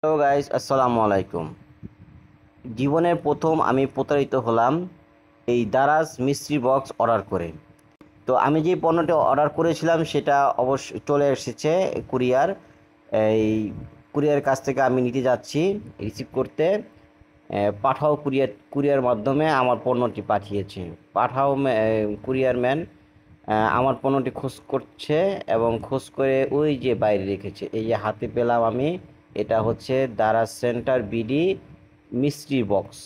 Hello guys, আসসালামু আলাইকুম। জীবনের প্রথম আমি প্রতারিত হলাম এই দারাজ মিস্ট্রি বক্স অর্ডার করে। তো আমি যে পণ্যটি অর্ডার করেছিলাম সেটা অবশ্য চলে এসেছে কুরিয়ার। এই কুরিয়ার কাছ থেকে আমি নিতে যাচ্ছি রিসিভ করতে। পাঠাও কুরিয়ার মাধ্যমে আমার পণ্যটি পাঠিয়েছে। পাঠাও কুরিয়ার ম্যান আমার পণ্যটি খোঁজ করছে এবং খোঁজ করে ওই যে বাইরে রেখেছে, এই যে হাতে পেলাম আমি। এটা হচ্ছে Daraz centre BD mystery box,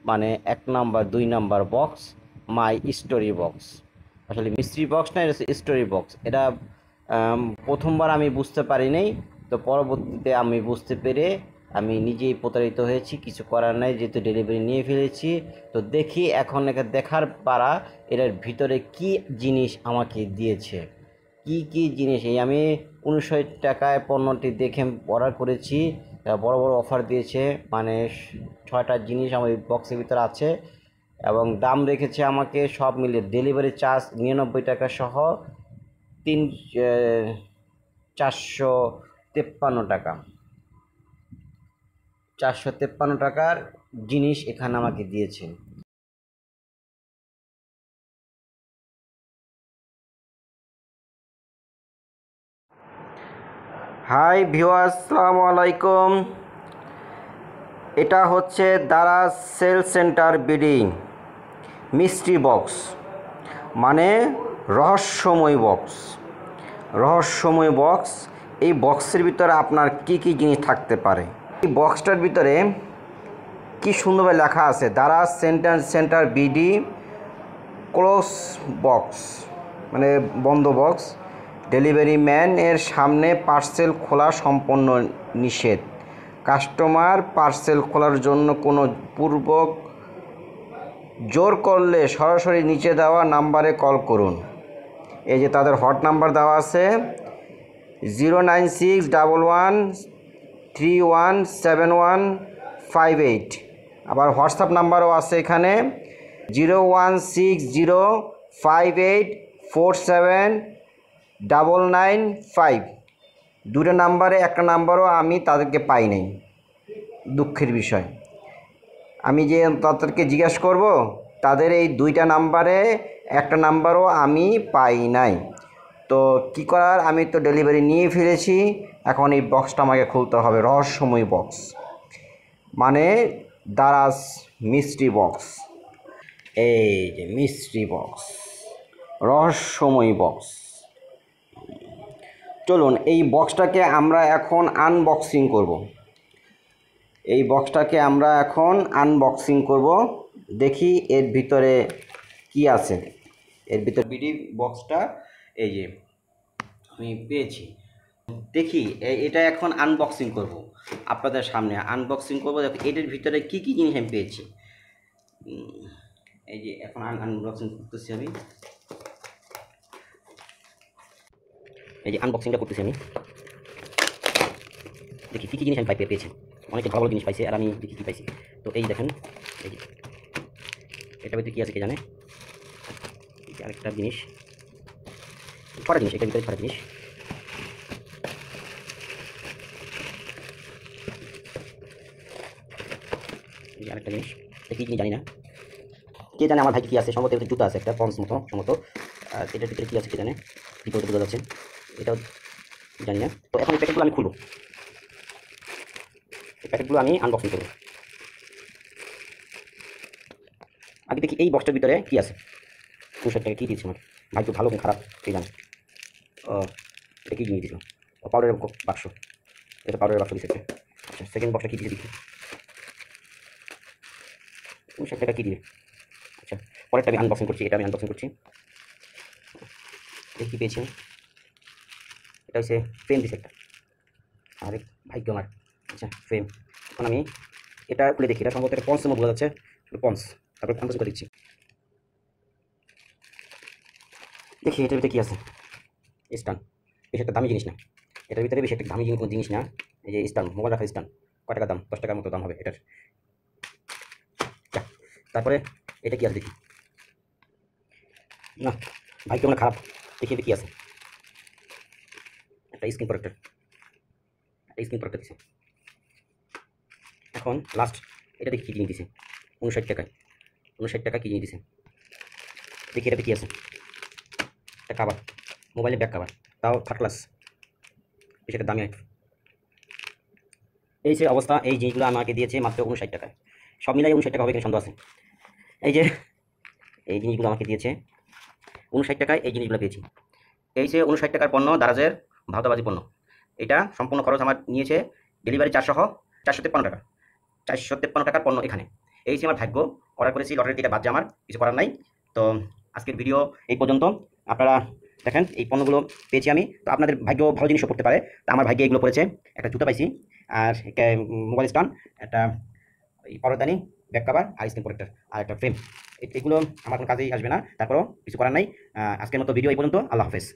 মানে 1 number 2 number box, my story box. আসলে মিস্ট্রি বক্স না, এটা হচ্ছে স্টোরি বক্স। এটা প্রথমবার আমি বুঝতে পারিনি, তো পরবর্তীতে আমি বুঝতে পেরে আমি নিজেই প্রতারিত হয়েছি। কিছু করার নাই, যেহেতু ডেলিভারি নিয়ে ফেলেছি। তো দেখি এখন এটা দেখার পারা, এটার ভিতরে কি জিনিস আমাকে দিয়েছে। কি কি জিনিস, এই আমি 59 টাকায় পণ্যটি দেখে অর্ডার করেছি। বড় বড় অফার দিয়েছে, মানে 6টা জিনিস আমার বক্সের ভিতরে আছে এবং দাম রেখেছে আমাকে সব মিলিয়ে ডেলিভারি চার্জ 99 টাকা সহ 453 টাকা। 453 টাকার জিনিস এখানে আমাকে দিয়েছে। হাই ভিউয়ার্স, আসসালামু আলাইকুম। এটা হচ্ছে Daraz sale center BD mystery box, মানে রহস্যময় বক্স। রহস্যময় বক্স, এই বক্সের ভিতরে আপনার কি কি জিনিস থাকতে পারে। এই বক্সটার ভিতরে কি সুন্দরভাবে লেখা আছে, Daraz centre BD close box, মানে বন্ধ বক্স। ডেলিভারি ম্যান এর সামনে পার্সেল খোলা সম্পূর্ণ নিষেধ। কাস্টমার পার্সেল খোলার জন্য কোনো পূর্বক জোর করলে সরাসরি নিচে দেওয়া নাম্বারে কল করুন। এই যে তাদের হট নাম্বার দেওয়া আছে 09611317158। আবার হোয়াটসঅ্যাপ নাম্বারও আছে এখানে 01605847995। দুটো নাম্বারে একটা নাম্বারও আমি তাদেরকে পাই নাই, দুঃখের বিষয়। আমি যে তাদেরকে জিজ্ঞাসা করব, তাদের এই 2টা নাম্বারে একটা নাম্বারও আমি পাই নাই। তো কি করার, আমি তো ডেলিভারি নিয়ে ফেলেছি। এখন এই বক্সটা আমাকে খুলতে হবে। রহস্যময় বক্স, মানে দারাজ মিস্ট্রি বক্স। এই যে মিস্ট্রি বক্স, রহস্যময় বক্স। চলুন এই বক্সটাকে আমরা এখন আনবক্সিং করব। এই বক্সটাকে আমরা এখন আনবক্সিং করব, দেখি এর ভিতরে কি আছে। এর ভিতরে বিডি বক্সটা এই যে আমি পেয়েছি, দেখি এটা এখন আনবক্সিং করব। আপনাদের সামনে আনবক্সিং করব, দেখো এটার ভিতরে কি কি জিনিস আমি পেয়েছি। এই যে এখন আনবক্সিং করতেছি আমি। এই যে আনবক্সিংটা করতেছি আমি, দেখি কী কী জিনিস আমি পেয়েছি। অনেকে ভালো ভালো জিনিস পাইছে, আর আমি দেখি কী পাইছি। তো এই দেখেন, এই যে এটার ভিতরে কী আছে কে জানে। আরেকটা জিনিস, 6টা জিনিস, এটার ভিতরে 6টা জিনিস। এই যে আরেকটা জিনিস, এটা কী জিনিস জানি না, কে জানে। আমার ভাই কী আছে, সম্ভবত এর জুতা আছে একটা পন্স মতো সম্ভবত। আর এটার ভিতরে কী আছে কে জানে, ভিতরে বোঝা যাচ্ছে, এটাও জানি না। তো এখন এই প্যাকেটগুলো আমি খুলব, এই প্যাকেটগুলো আমি আনবক্সিং করব। আগে দেখি এই বক্সটার ভিতরে কী আছে। 59 টাকা কী দিয়েছে আমার ভাই, তো ভালো খারাপ কে জানে। ও, এটা কী জিনিস দিল, পাউডারের বাক্স, এটা পাউডারের বাক্স দিচ্ছে। আচ্ছা, সেকেন্ড বক্সটা কী দিয়ে দেখি। 59 টাকা কী দিয়ে। আচ্ছা, পরেরটা আমি আনবক্সিং করছি, এটা আমি আনবক্সিং করছি, দেখি কী পেয়েছি। এটা হচ্ছে ফ্রেম দিচ্ছে একটা, আরে ভাগ্য আমার। আচ্ছা, ফ্রেম। এখন আমি এটা খুলে দেখি, এটা সম্ভবত একটা পন্সের মতো বোঝা যাচ্ছে, পন্স। তারপরে আনবক্সিং করে দিচ্ছি, দেখি এটার ভিতরে কী আছে। স্টান, বেশ একটা দামি জিনিস না, এটার ভিতরে বেশ একটা দামি জিনিস না। এই যে স্টান, মোবাইল রাখার স্টান। কয় টাকা দাম? 10 টাকার মতো দাম হবে এটার। তারপরে এটা কি আছে দেখি। না ভাই, কেমন খারাপ, দেখি এটা কি আছে। একটা স্ক্রিন প্রোটেক্টর, একটা স্ক্রিন প্রোটেক্টর দিচ্ছে। এখন লাস্ট এটা দেখি কী জিনিস দিছে 59 টাকায়, 59 টাকা কী জিনিস দিছে দেখি এটাতে কী আছে। একটা কাভার, মোবাইলের ব্যাক কাভার, তাও থার্ড ক্লাস, সেটা দামি একটু। এই যে অবস্থা, এই জিনিসগুলো আমাকে দিয়েছে মাত্র 59 টাকায়। সব মিলাই 59 টাকা হবে কিনা সন্দেহ আছে। এই যে এই জিনিসগুলো আমাকে দিয়েছে 59 টাকায়, এই জিনিসগুলো পেয়েছি। এই যে 59 টাকার পণ্য, দারাজের ভাওতাবাজি পণ্য। এটা সম্পূর্ণ খরচ আমার নিয়েছে ডেলিভারি চার্জ সহ 453 টাকা। 453 টাকার পণ্য এখানে। এই যে আমার ভাগ্য, অর্ডার করেছি, লটারি টিকিট বাদ, আমার কিছু করার নাই। তো আজকের ভিডিও এই পর্যন্ত। আপনারা দেখেন এই পণ্যগুলো পেয়েছি আমি। তো আপনাদের ভাগ্য ভালো জিনিসও পড়তে পারে। তো আমার ভাগ্যে এগুলো পড়েছে। একটা জুতো পাইছি, আর একটা মোবাইল স্ট্যান্ড, একটা পারদানি, ব্যাক কাভার, আর স্ক্রিন প্রোটেক্টর, আর একটা ফ্রেম। এগুলো আমার কোনো কাজেই আসবে না, তারপরও কিছু করার নাই। আজকের মতো ভিডিও এই পর্যন্ত। আল্লাহ হাফেজ।